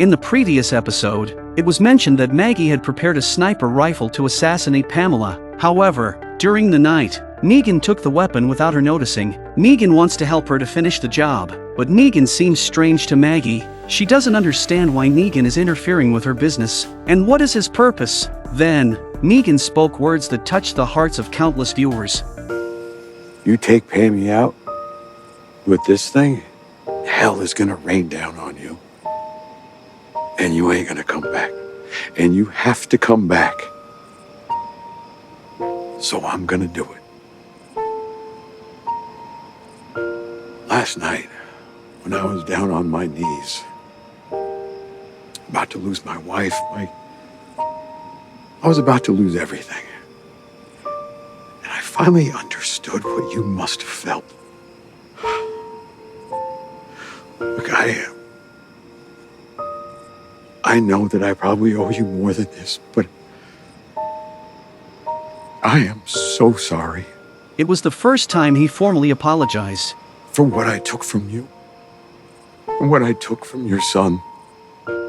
In the previous episode, it was mentioned that Maggie had prepared a sniper rifle to assassinate Pamela. However, during the night, Negan took the weapon without her noticing. Negan wants to help her to finish the job, but Negan seems strange to Maggie. She doesn't understand why Negan is interfering with her business, and what is his purpose. Then, Negan spoke words that touched the hearts of countless viewers. You take Pammy out with this thing, hell is gonna rain down on you. And you ain't gonna come back. And you have to come back. So I'm gonna do it. Last night, when I was down on my knees, about to lose my wife, I was about to lose everything. And I finally understood what you must have felt. Look, I know that I probably owe you more than this, but I am so sorry. It was the first time he formally apologized. For what I took from you. And what I took from your son.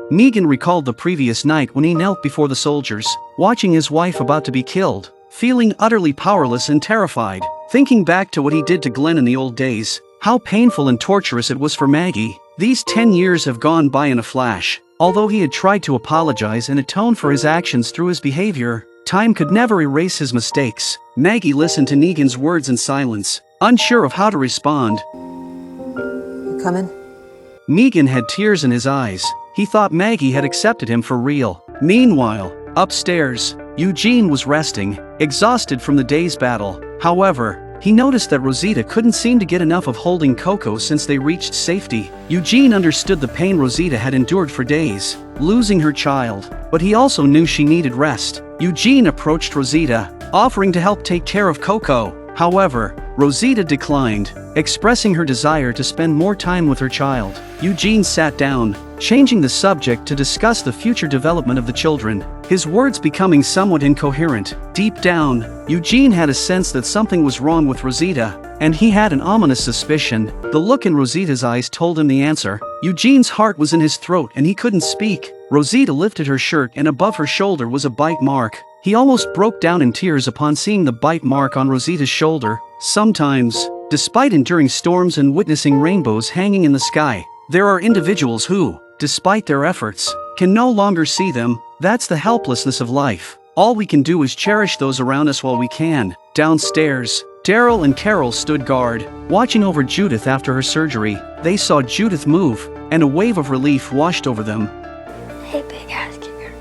Negan recalled the previous night when he knelt before the soldiers, watching his wife about to be killed, feeling utterly powerless and terrified, thinking back to what he did to Glenn in the old days, how painful and torturous it was for Maggie. These 10 years have gone by in a flash. Although he had tried to apologize and atone for his actions through his behavior, time could never erase his mistakes. Maggie listened to Negan's words in silence, unsure of how to respond. You coming? Negan had tears in his eyes. He thought Maggie had accepted him for real. Meanwhile, upstairs, Eugene was resting, exhausted from the day's battle. However, he noticed that Rosita couldn't seem to get enough of holding Coco since they reached safety. Eugene understood the pain Rosita had endured for days, losing her child, but he also knew she needed rest. Eugene approached Rosita, offering to help take care of Coco. However, Rosita declined, expressing her desire to spend more time with her child. Eugene sat down, changing the subject to discuss the future development of the children, his words becoming somewhat incoherent. Deep down, Eugene had a sense that something was wrong with Rosita, and he had an ominous suspicion. The look in Rosita's eyes told him the answer. Eugene's heart was in his throat and he couldn't speak. Rosita lifted her shirt and above her shoulder was a bite mark. He almost broke down in tears upon seeing the bite mark on Rosita's shoulder. Sometimes, despite enduring storms and witnessing rainbows hanging in the sky, there are individuals who, despite their efforts, can no longer see them. That's the helplessness of life. All we can do is cherish those around us while we can. Downstairs, Daryl and Carol stood guard, watching over Judith after her surgery. They saw Judith move, and a wave of relief washed over them. Hey, big ass kicker.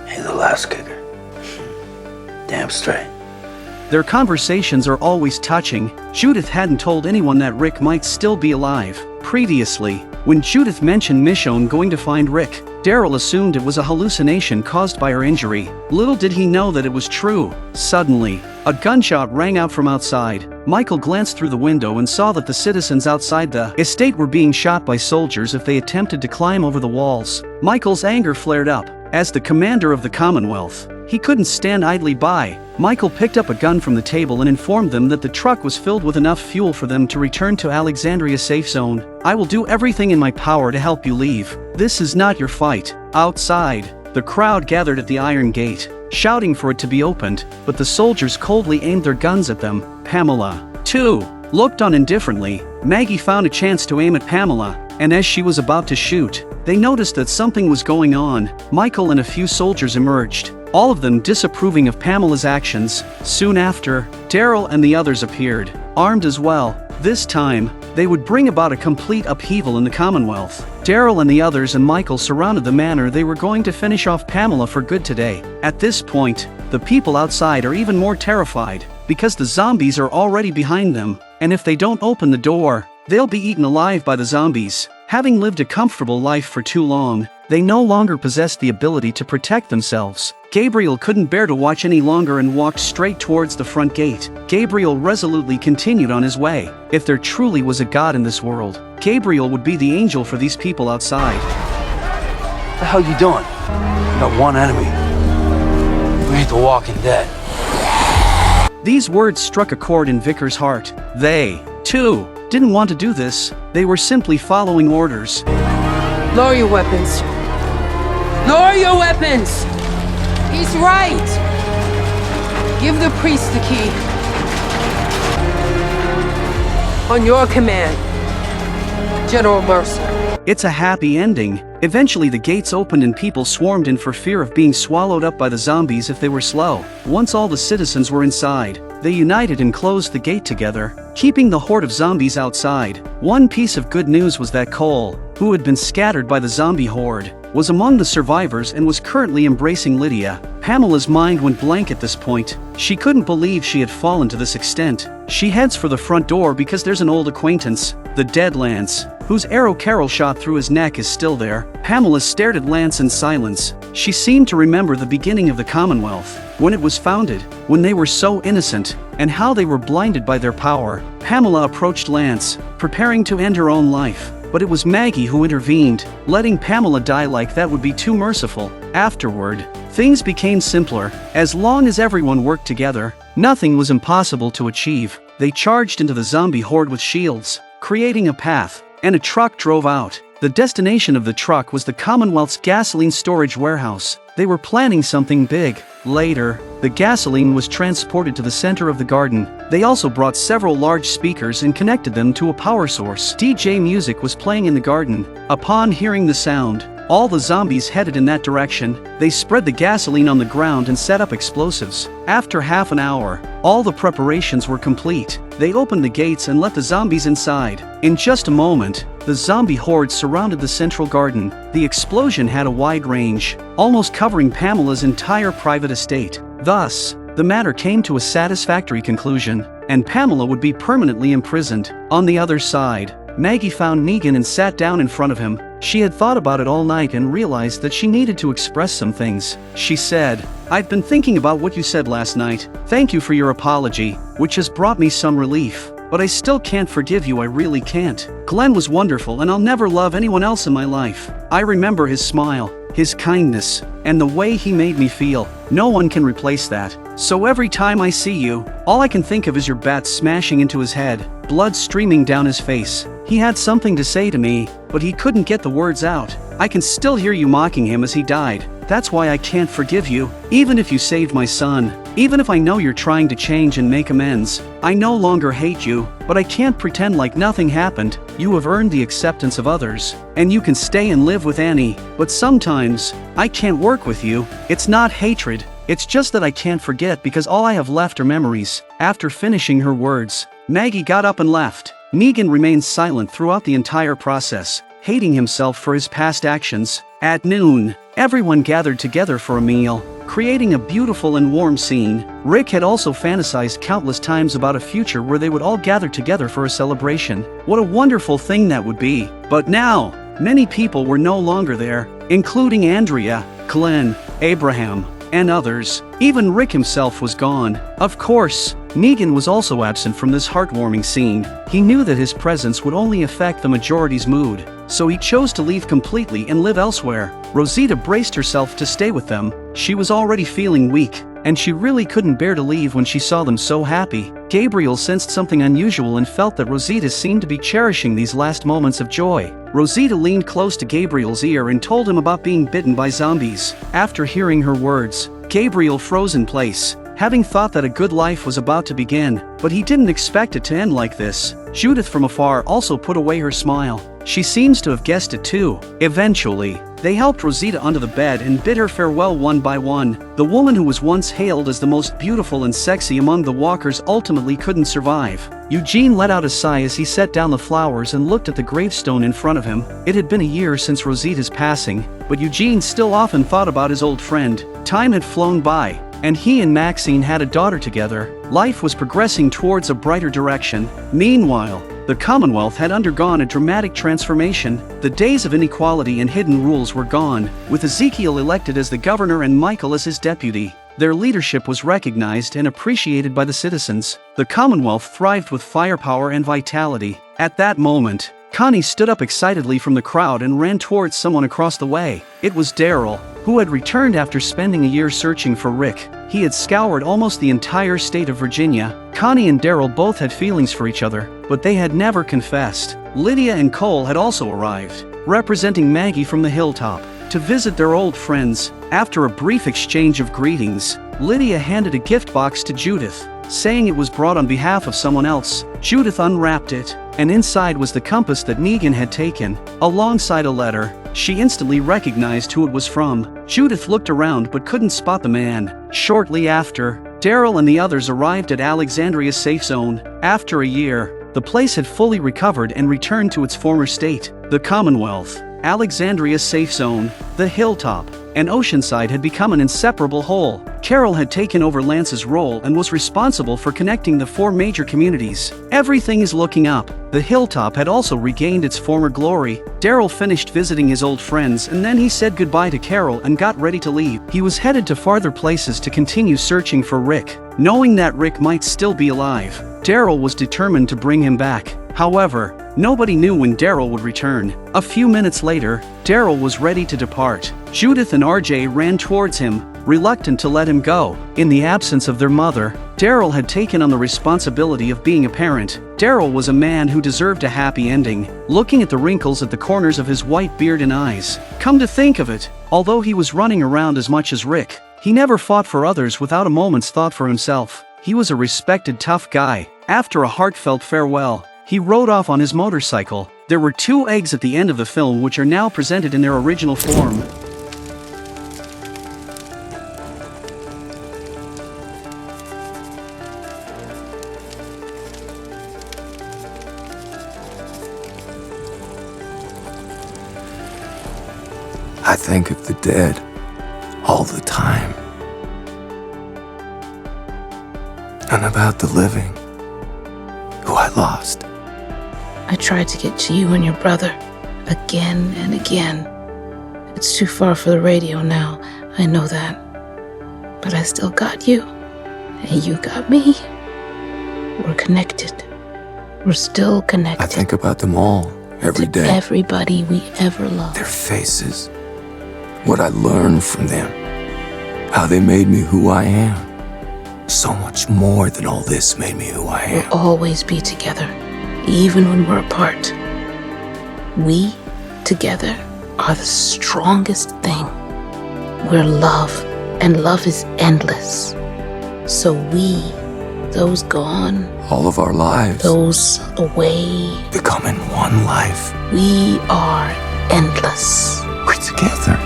Hey, the last kicker. Damn straight. Their conversations are always touching. Judith hadn't told anyone that Rick might still be alive. Previously, when Judith mentioned Michonne going to find Rick, Daryl assumed it was a hallucination caused by her injury. Little did he know that it was true. Suddenly, a gunshot rang out from outside. Michael glanced through the window and saw that the citizens outside the estate were being shot by soldiers if they attempted to climb over the walls. Michael's anger flared up. As the commander of the Commonwealth, he couldn't stand idly by. Michael picked up a gun from the table and informed them that the truck was filled with enough fuel for them to return to Alexandria's safe zone. I will do everything in my power to help you leave. This is not your fight. Outside, the crowd gathered at the iron gate, shouting for it to be opened, but the soldiers coldly aimed their guns at them. Pamela, too, looked on indifferently. Maggie found a chance to aim at Pamela, and as she was about to shoot, they noticed that something was going on. Michael and a few soldiers emerged, all of them disapproving of Pamela's actions. Soon after, Daryl and the others appeared, armed as well. This time, they would bring about a complete upheaval in the Commonwealth. Daryl and the others and Michael surrounded the manor. They were going to finish off Pamela for good today. At this point, the people outside are even more terrified, because the zombies are already behind them, and if they don't open the door, they'll be eaten alive by the zombies. Having lived a comfortable life for too long, they no longer possess the ability to protect themselves. Gabriel couldn't bear to watch any longer and walked straight towards the front gate. Gabriel resolutely continued on his way. If there truly was a God in this world, Gabriel would be the angel for these people outside. What the hell you doing? You got one enemy. We ain't the Walking Dead. These words struck a chord in Vickers' heart. They, too, didn't want to do this. They were simply following orders. Lower your weapons. Lower your weapons! He's right! Give the priest the key. On your command, General Mercer. It's a happy ending. Eventually the gates opened and people swarmed in for fear of being swallowed up by the zombies if they were slow. Once all the citizens were inside, they united and closed the gate together, keeping the horde of zombies outside. One piece of good news was that Cole, who had been scattered by the zombie horde, was among the survivors and was currently embracing Lydia. Pamela's mind went blank at this point. She couldn't believe she had fallen to this extent. She heads for the front door because there's an old acquaintance, the dead Lance, whose arrow Carol shot through his neck is still there. Pamela stared at Lance in silence. She seemed to remember the beginning of the Commonwealth, when it was founded, when they were so innocent, and how they were blinded by their power. Pamela approached Lance, preparing to end her own life. But it was Maggie who intervened. Letting Pamela die like that would be too merciful. Afterward, things became simpler. As long as everyone worked together, nothing was impossible to achieve. They charged into the zombie horde with shields, creating a path, and a truck drove out. The destination of the truck was the Commonwealth's gasoline storage warehouse. They were planning something big. Later, the gasoline was transported to the center of the garden. They also brought several large speakers and connected them to a power source. DJ music was playing in the garden. Upon hearing the sound, all the zombies headed in that direction. They spread the gasoline on the ground and set up explosives. After half an hour, all the preparations were complete. They opened the gates and let the zombies inside. In just a moment, the zombie horde surrounded the central garden. The explosion had a wide range, almost covering Pamela's entire private estate. Thus, the matter came to a satisfactory conclusion, and Pamela would be permanently imprisoned. On the other side, Maggie found Negan and sat down in front of him. She had thought about it all night and realized that she needed to express some things. She said, "I've been thinking about what you said last night. Thank you for your apology, which has brought me some relief. But I still can't forgive you, I really can't. Glenn was wonderful and I'll never love anyone else in my life. I remember his smile, his kindness, and the way he made me feel. No one can replace that. So every time I see you, all I can think of is your bat smashing into his head, blood streaming down his face. He had something to say to me, but he couldn't get the words out. I can still hear you mocking him as he died. That's why I can't forgive you, even if you saved my son. Even if I know you're trying to change and make amends. I no longer hate you, but I can't pretend like nothing happened. You have earned the acceptance of others, and you can stay and live with Annie. But sometimes, I can't work with you. It's not hatred. It's just that I can't forget because all I have left are memories." After finishing her words, Maggie got up and left. Negan remained silent throughout the entire process, hating himself for his past actions. At noon, everyone gathered together for a meal, creating a beautiful and warm scene. Rick had also fantasized countless times about a future where they would all gather together for a celebration. What a wonderful thing that would be. But now, many people were no longer there, including Andrea, Glenn, Abraham, and others. Even Rick himself was gone. Of course, Negan was also absent from this heartwarming scene. He knew that his presence would only affect the majority's mood, so he chose to leave completely and live elsewhere. Rosita braced herself to stay with them. She was already feeling weak, and she really couldn't bear to leave when she saw them so happy. Gabriel sensed something unusual and felt that Rosita seemed to be cherishing these last moments of joy. Rosita leaned close to Gabriel's ear and told him about being bitten by zombies. After hearing her words, Gabriel froze in place, having thought that a good life was about to begin, but he didn't expect it to end like this. Judith from afar also put away her smile. She seems to have guessed it too. Eventually, they helped Rosita onto the bed and bid her farewell one by one. The woman who was once hailed as the most beautiful and sexy among the walkers ultimately couldn't survive. Eugene let out a sigh as he set down the flowers and looked at the gravestone in front of him. It had been a year since Rosita's passing, but Eugene still often thought about his old friend. Time had flown by, and he and Maxine had a daughter together. Life was progressing towards a brighter direction. Meanwhile, the Commonwealth had undergone a dramatic transformation. The days of inequality and hidden rules were gone, with Ezekiel elected as the governor and Michael as his deputy. Their leadership was recognized and appreciated by the citizens. The Commonwealth thrived with firepower and vitality. At that moment, Connie stood up excitedly from the crowd and ran towards someone across the way. It was Daryl, who had returned after spending a year searching for Rick. He had scoured almost the entire state of Virginia. Connie and Daryl both had feelings for each other, but they had never confessed. Lydia and Cole had also arrived. representing Maggie from the hilltop, to visit their old friends. After a brief exchange of greetings, Lydia handed a gift box to Judith, saying it was brought on behalf of someone else. Judith unwrapped it, and inside was the compass that Negan had taken, alongside a letter. She instantly recognized who it was from. Judith looked around but couldn't spot the man. Shortly after, Daryl and the others arrived at Alexandria's safe zone. After a year, the place had fully recovered and returned to its former state. The Commonwealth, Alexandria's safe zone, the hilltop, and Oceanside had become an inseparable whole. Carol had taken over Lance's role and was responsible for connecting the 4 major communities. Everything is looking up. The hilltop had also regained its former glory. Daryl finished visiting his old friends and then he said goodbye to Carol and got ready to leave. He was headed to farther places to continue searching for Rick. Knowing that Rick might still be alive, Daryl was determined to bring him back. However, nobody knew when Daryl would return. A few minutes later, Daryl was ready to depart. Judith and RJ ran towards him, reluctant to let him go. In the absence of their mother, Daryl had taken on the responsibility of being a parent. Daryl was a man who deserved a happy ending, looking at the wrinkles at the corners of his white beard and eyes. Come to think of it, although he was running around as much as Rick, he never fought for others without a moment's thought for himself. He was a respected tough guy. After a heartfelt farewell, he rode off on his motorcycle. There were 2 eggs at the end of the film which are now presented in their original form. I think of the dead all the time. And about the living, who I lost. I tried to get to you and your brother, again and again. It's too far for the radio now, I know that. But I still got you, and you got me. We're connected. We're still connected. I think about them all, every day. Everybody we ever loved. Their faces, what I learned from them, how they made me who I am. So much more than all this made me who I am. We'll always be together, even when we're apart. We, together, are the strongest thing. We're love, and love is endless. So we, those gone, all of our lives, those away, become in one life. We are endless. We're together,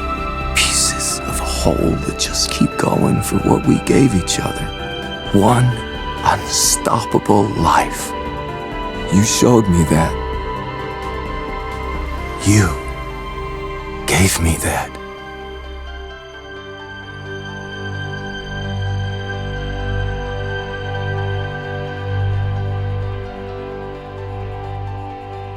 pieces of a whole that just keep going for what we gave each other. One unstoppable life. You showed me that. You gave me that.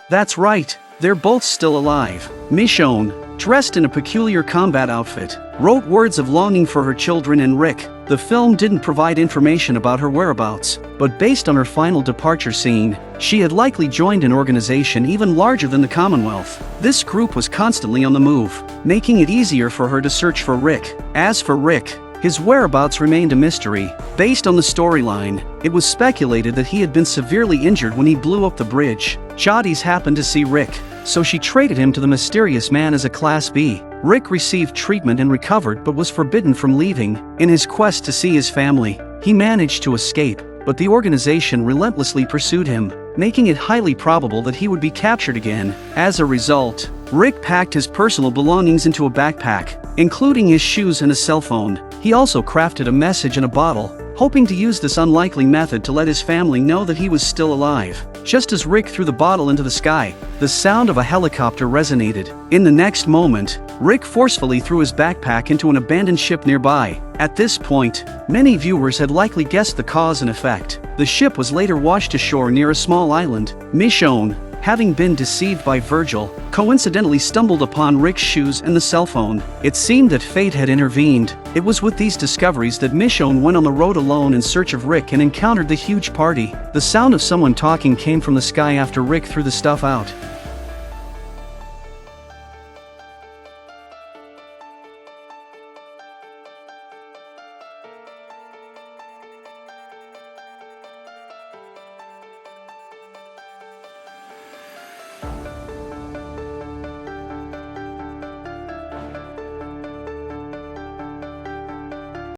That's right, they're both still alive. Michonne, dressed in a peculiar combat outfit, wrote words of longing for her children and Rick. The film didn't provide information about her whereabouts, but based on her final departure scene, she had likely joined an organization even larger than the Commonwealth. This group was constantly on the move, making it easier for her to search for Rick. As for Rick, his whereabouts remained a mystery. Based on the storyline, it was speculated that he had been severely injured when he blew up the bridge. Jodie's happened to see Rick, so she traded him to the mysterious man as a Class B. Rick received treatment and recovered but was forbidden from leaving. In his quest to see his family, he managed to escape, but the organization relentlessly pursued him, making it highly probable that he would be captured again. As a result, Rick packed his personal belongings into a backpack, including his shoes and a cell phone. He also crafted a message in a bottle, hoping to use this unlikely method to let his family know that he was still alive. Just as Rick threw the bottle into the sky, the sound of a helicopter resonated. In the next moment, Rick forcefully threw his backpack into an abandoned ship nearby. At this point, many viewers had likely guessed the cause and effect. The ship was later washed ashore near a small island. Michonne, having been deceived by Virgil, coincidentally stumbled upon Rick's shoes and the cell phone. It seemed that fate had intervened. It was with these discoveries that Michonne went on the road alone in search of Rick and encountered the huge party. The sound of someone talking came from the sky after Rick threw the stuff out.